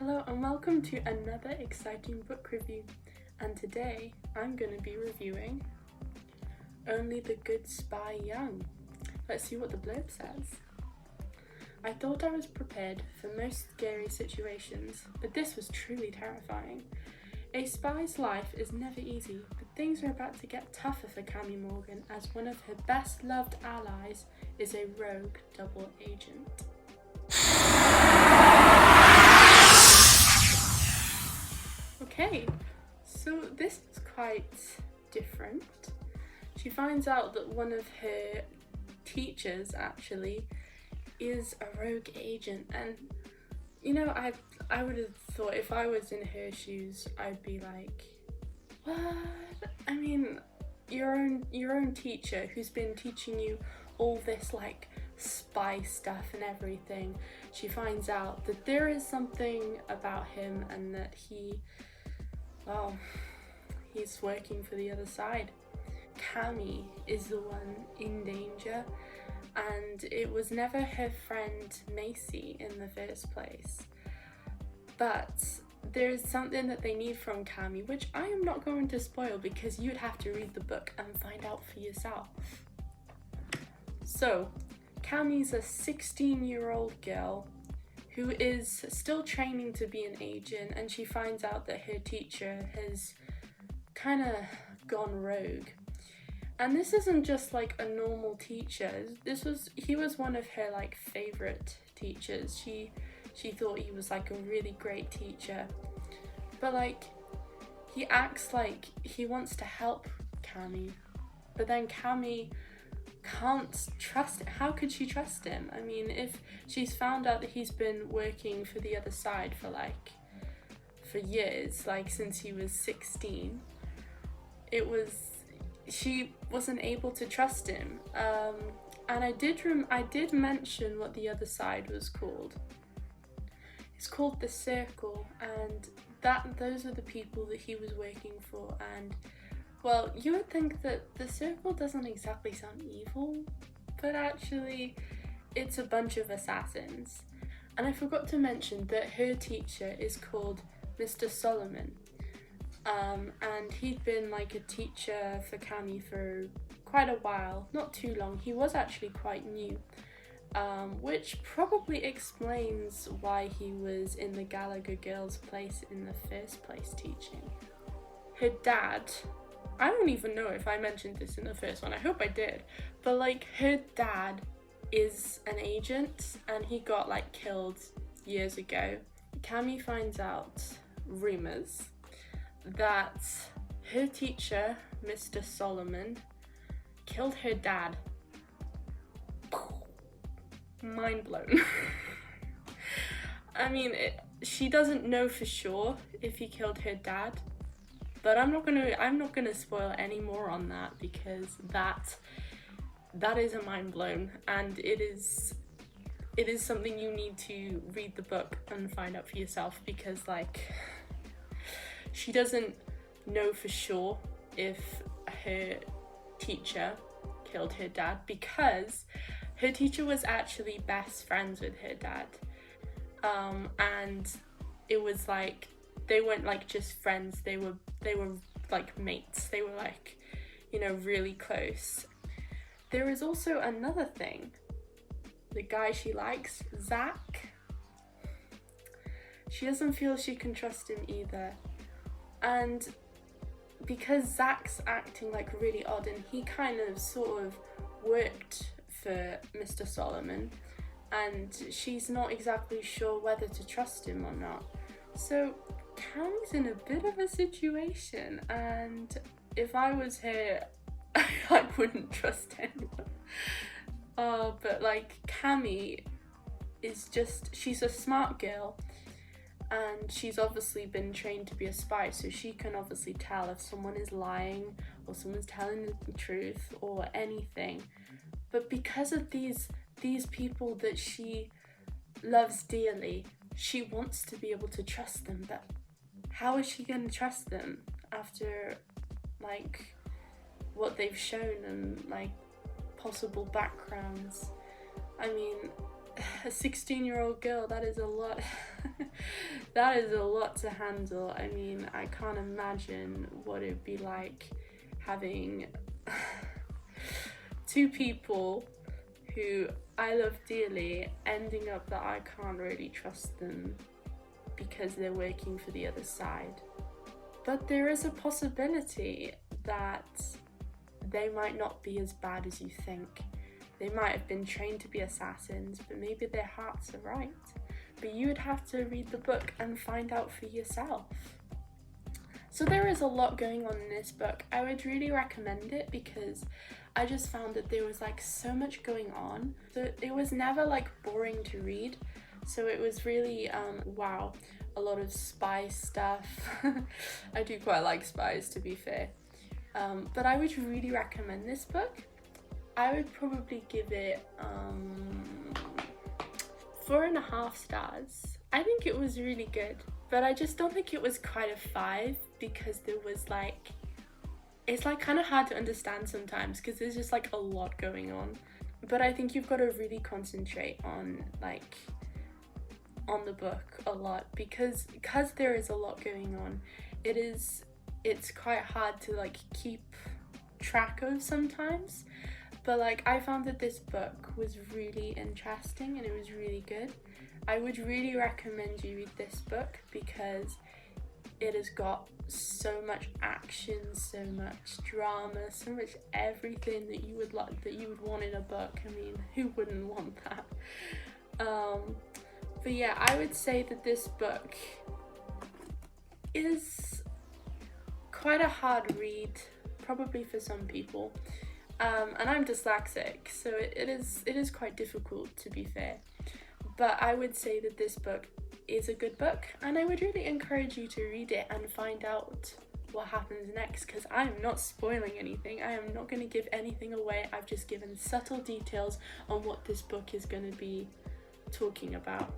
Hello and welcome to another exciting book review, and today I'm going to be reviewing Only the Good Spy Young. Let's see what the blurb says. I thought I was prepared for most scary situations, but this was truly terrifying. A spy's life is never easy, but things are about to get tougher for Cammy Morgan as one of her best loved allies is a rogue double agent. Okay, so this is quite different. She finds out that one of her teachers actually is a rogue agent, and you know, I would have thought if I was in her shoes, I'd be like, what? I mean, your own teacher who's been teaching you all this like spy stuff and everything, she finds out that there is something about him and that he's working for the other side. Cammy is the one in danger, and it was never her friend Macy in the first place. But there's something that they need from Cammy, which I am not going to spoil because you'd have to read the book and find out for yourself. So, Cammy's a 16-year-old girl who is still training to be an agent, and she finds out that her teacher has kind of gone rogue. And this isn't just like a normal teacher. He was one of her like favorite teachers. She thought he was like a really great teacher. But like he acts like he wants to help Cammy, but then Cammy can't trust it. How could she trust him? I mean, if she's found out that he's been working for the other side for years, like since he was 16, she wasn't able to trust him. And I did mention what the other side was called. It's called the Circle, and those are the people that he was working for. And well, you would think that the Circle doesn't exactly sound evil, but actually it's a bunch of assassins. And I forgot to mention that her teacher is called Mr. Solomon. And he'd been like a teacher for Cammy for quite a while, not too long. He was actually quite new, which probably explains why he was in the Gallagher Girls' place in the first place teaching. Her dad, I don't even know if I mentioned this in the first one, I hope I did, but like her dad is an agent and he got like killed years ago. Cammy finds out rumours that her teacher, Mr. Solomon, killed her dad. Mind blown. I mean, she doesn't know for sure if he killed her dad, but I'm not gonna spoil any more on that because that is a mind blown, and it is something you need to read the book and find out for yourself, because like she doesn't know for sure if her teacher killed her dad, because her teacher was actually best friends with her dad, and it was like they weren't like just friends, they were like mates, they were like, you know, really close. There is also another thing. The guy she likes, Zach, she doesn't feel she can trust him either. And because Zach's acting like really odd, and he kind of sort of worked for Mr. Solomon, and she's not exactly sure whether to trust him or not. So Cammy's in a bit of a situation, and if I was her, I wouldn't trust anyone. But like Cammy is she's a smart girl, and she's obviously been trained to be a spy, so she can obviously tell if someone is lying or someone's telling the truth or anything. But because of these people that she loves dearly, she wants to be able to trust them. But how is she going to trust them after like what they've shown and like possible backgrounds? I mean, a 16-year-old girl, that is a lot. That is a lot to handle. I mean, I can't imagine what it'd be like having two people who I love dearly ending up that I can't really trust them because they're working for the other side. But there is a possibility that they might not be as bad as you think. They might have been trained to be assassins, but maybe their hearts are right. But you would have to read the book and find out for yourself. So there is a lot going on in this book. I would really recommend it because I just found that there was like so much going on. So it was never like boring to read. So it was really, wow, a lot of spy stuff. I do quite like spies, to be fair. But I would really recommend this book. I would probably give it 4.5 stars. I think it was really good, but I just don't think it was quite a 5 because there was like, it's like kind of hard to understand sometimes because there's just like a lot going on. But I think you've got to really concentrate on like on the book a lot because there is a lot going on. It's quite hard to like keep track of sometimes. But like I found that this book was really interesting and it was really good. I would really recommend you read this book because it has got so much action, so much drama, so much everything that you would like, that you would want in a book. I mean, who wouldn't want that? But yeah, I would say that this book is quite a hard read, probably for some people. And I'm dyslexic, so it is quite difficult, to be fair. But I would say that this book is a good book, and I would really encourage you to read it and find out what happens next, because I am not spoiling anything. I am not going to give anything away. I've just given subtle details on what this book is going to be talking about.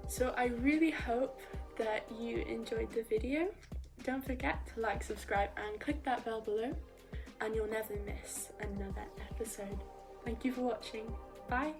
So I really hope that you enjoyed the video. Don't forget to like, subscribe, and click that bell below, and you'll never miss another episode. Thank you for watching. Bye.